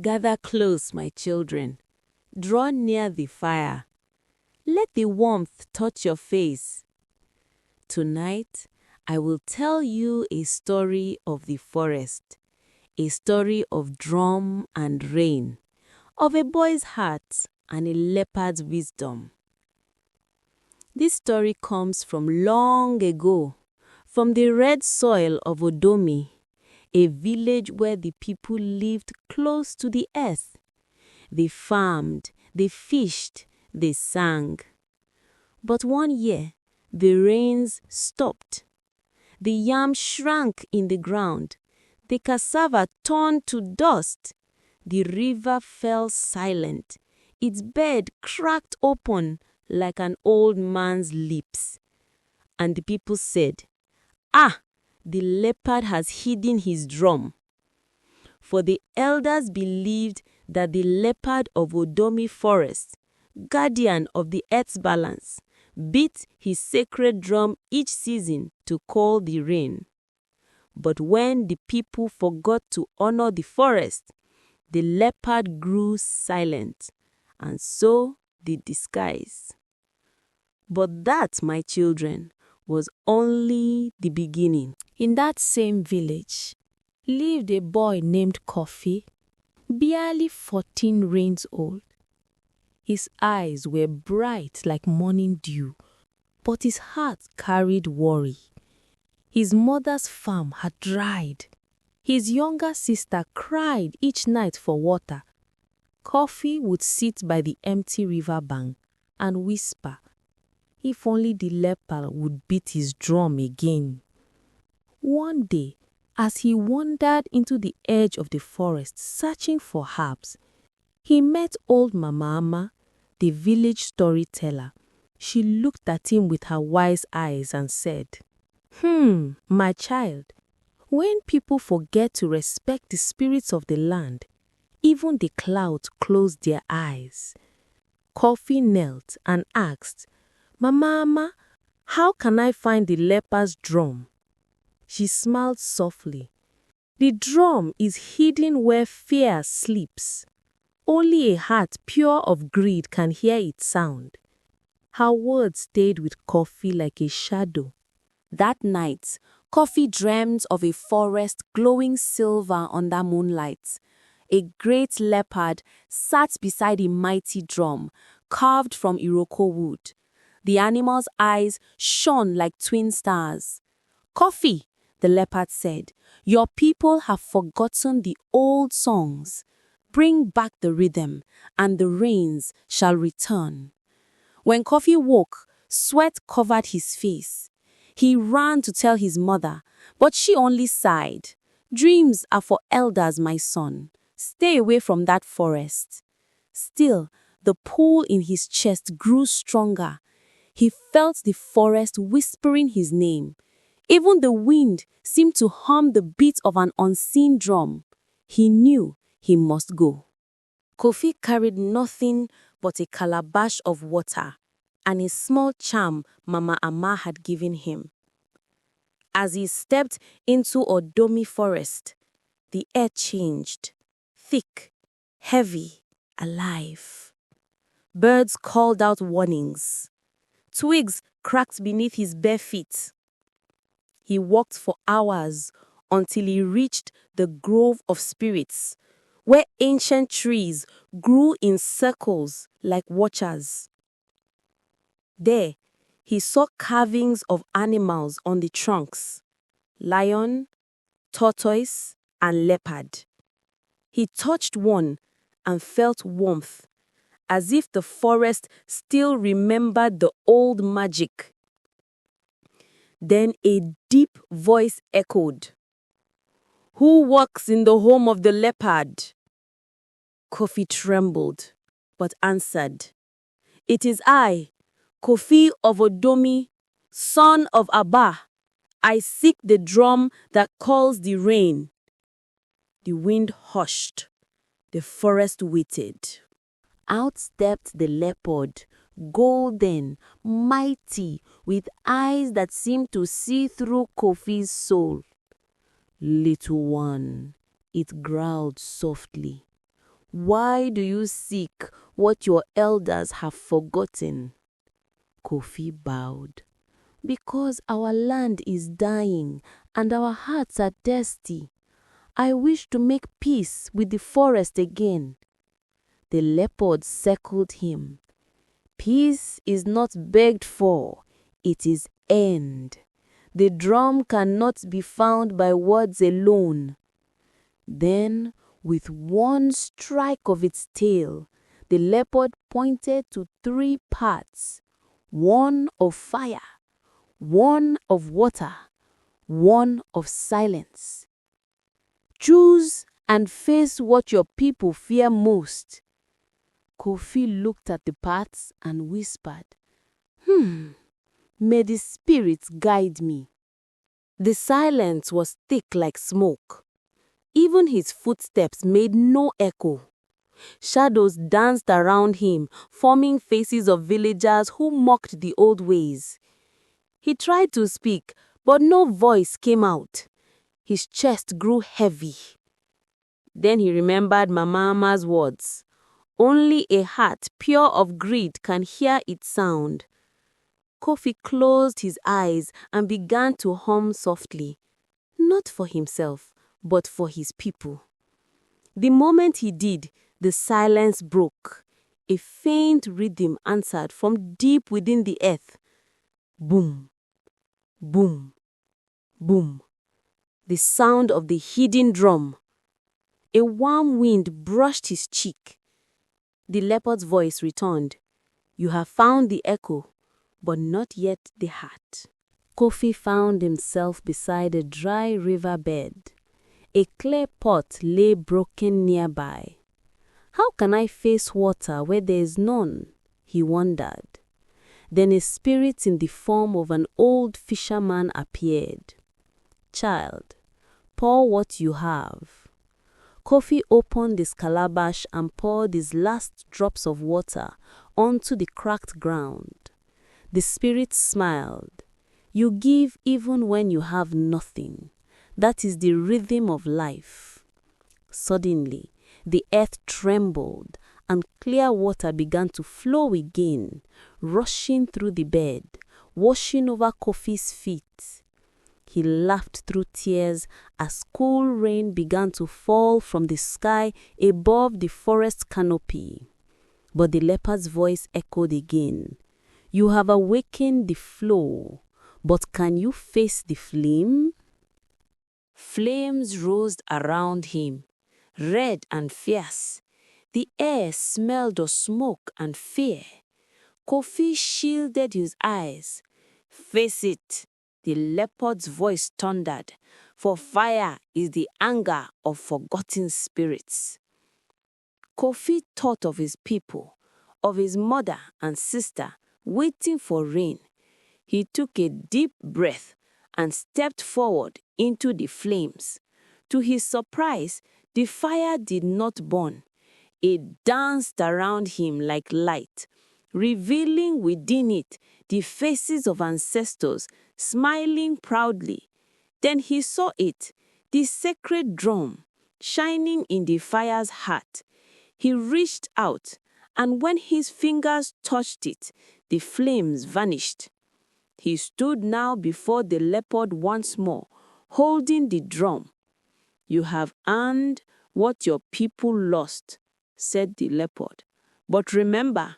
Gather close, my children. Draw near the fire. Let the warmth touch your face. Tonight, I will tell you a story of the forest, a story of drum and rain, of a boy's heart and a leopard's wisdom. This story comes from long ago, from the red soil of Odomi, a village where the people lived close to the earth. They farmed, they fished, they sang. But one year, the rains stopped. The yam shrank in the ground. The cassava turned to dust. The river fell silent. Its bed cracked open like an old man's lips. And the people said, "Ah, the leopard has hidden his drum." For the elders believed that the Leopard of Odomi Forest, guardian of the earth's balance, beat his sacred drum each season to call the rain. But when the people forgot to honor the forest, the leopard grew silent, and so did the skies. But that, my children, was only the beginning. In that same village lived a boy named Kofi, barely 14 reigns old. His eyes were bright like morning dew, but his heart carried worry. His mother's farm had dried. His younger sister cried each night for water. Kofi would sit by the empty river bank and whisper, if only the leopard would beat his drum again. One day, as he wandered into the edge of the forest searching for herbs, he met old Mama Ama, the village storyteller. She looked at him with her wise eyes and said, my child, when people forget to respect the spirits of the land, even the clouds close their eyes." Kofi knelt and asked, "Mama Ama, how can I find the leopard's drum?" She smiled softly. "The drum is hidden where fear sleeps. Only a heart pure of greed can hear its sound." Her words stayed with Kofi like a shadow. That night, Kofi dreamed of a forest glowing silver under moonlight. A great leopard sat beside a mighty drum, carved from Iroko wood. The animal's eyes shone like twin stars. "Kofi," the leopard said, "your people have forgotten the old songs. Bring back the rhythm, and the rains shall return." When Kofi woke, sweat covered his face. He ran to tell his mother, but she only sighed. "Dreams are for elders, my son. Stay away from that forest." Still, the pull in his chest grew stronger. He felt the forest whispering his name. Even the wind seemed to hum the beat of an unseen drum. He knew he must go. Kofi carried nothing but a calabash of water and a small charm Mama Ama had given him. As he stepped into Odomi Forest, the air changed, thick, heavy, alive. Birds called out warnings. Twigs cracked beneath his bare feet. He walked for hours until he reached the Grove of Spirits, where ancient trees grew in circles like watchers. There, he saw carvings of animals on the trunks: lion, tortoise, and leopard. He touched one and felt warmth, as if the forest still remembered the old magic. Then a deep voice echoed, "Who walks in the home of the leopard?" Kofi trembled, but answered, "It is I, Kofi of Odomi, son of Abba. I seek the drum that calls the rain." The wind hushed. The forest waited. Out stepped the leopard, golden, mighty, with eyes that seemed to see through Kofi's soul. "Little one," it growled softly, Why do you seek what your elders have forgotten? Kofi bowed. Because our land is dying and our hearts are thirsty. I wish to make peace with the forest again. The leopard circled him. Peace is not begged for, it is earned. The drum cannot be found by words alone. Then, with one strike of its tail, the leopard pointed to 3 parts, one of fire, one of water, one of silence. Choose and face what your people fear most. Kofi looked at the parts and whispered, May the spirits guide me. The silence was thick like smoke. Even his footsteps made no echo. Shadows danced around him, forming faces of villagers who mocked the old ways. He tried to speak, but no voice came out. His chest grew heavy. Then he remembered Mama's words. Only a heart pure of greed can hear its sound. Kofi closed his eyes and began to hum softly, not for himself, but for his people. The moment he did, the silence broke. A faint rhythm answered from deep within the earth. Boom, boom, boom. The sound of the hidden drum. A warm wind brushed his cheek. The leopard's voice returned. You have found the echo, but not yet the heart. Kofi found himself beside a dry riverbed. A clay pot lay broken nearby. How can I face water where there is none? He wondered. Then a spirit in the form of an old fisherman appeared. Child, pour what you have. Kofi opened his calabash and poured his last drops of water onto the cracked ground. The spirit smiled. You give even when you have nothing. That is the rhythm of life. Suddenly, the earth trembled and clear water began to flow again, rushing through the bed, washing over Kofi's feet. He laughed through tears as cool rain began to fall from the sky above the forest canopy. But the leopard's voice echoed again. You have awakened the flow, but can you face the flame? Flames rose around him, red and fierce. The air smelled of smoke and fear. Kofi shielded his eyes. Face it, the leopard's voice thundered, for fire is the anger of forgotten spirits. Kofi thought of his people, of his mother and sister waiting for rain. He took a deep breath and stepped forward into the flames. To his surprise, the fire did not burn. It danced around him like light, revealing within it the faces of ancestors smiling proudly. Then he saw it, the sacred drum, shining in the fire's heart. He reached out, and when his fingers touched it, the flames vanished. He stood now before the leopard once more, holding the drum. You have earned what your people lost, said the leopard. But remember,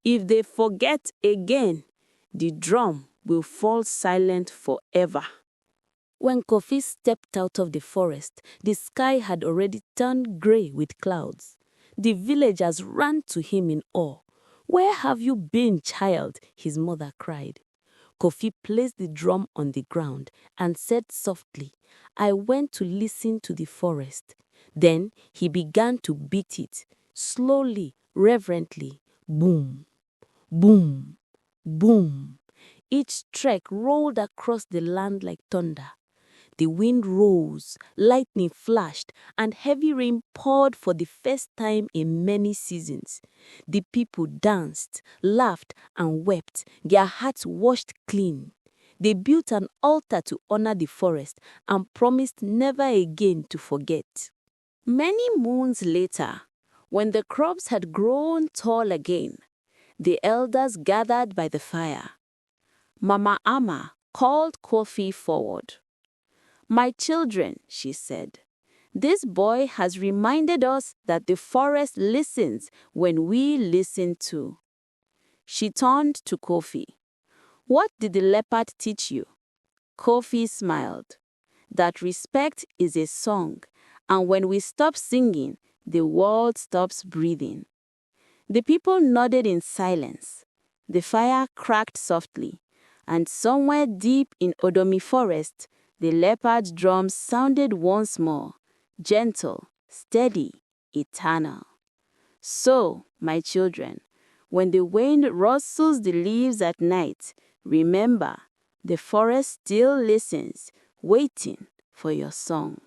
if they forget again, the drum will fall silent forever. When Kofi stepped out of the forest, the sky had already turned gray with clouds. The villagers ran to him in awe. Where have you been, child? His mother cried. Kofi placed the drum on the ground and said softly, I went to listen to the forest. Then he began to beat it, slowly, reverently. Boom, boom, boom. Each trek rolled across the land like thunder. The wind rose, lightning flashed, and heavy rain poured for the first time in many seasons. The people danced, laughed, and wept, their hearts washed clean. They built an altar to honor the forest and promised never again to forget. Many moons later, When the crops had grown tall again, the elders gathered by the fire. Mama Amma called Kofi forward. "My children," she said, "this boy has reminded us that the forest listens when we listen too." She turned to Kofi. "What did the leopard teach you?" Kofi smiled. "That respect is a song, and when we stop singing, the world stops breathing." The people nodded in silence. The fire cracked softly, and somewhere deep in Odomi Forest, the leopard's drums sounded once more, gentle, steady, eternal. So, my children, when the wind rustles the leaves at night, remember, the forest still listens, waiting for your song.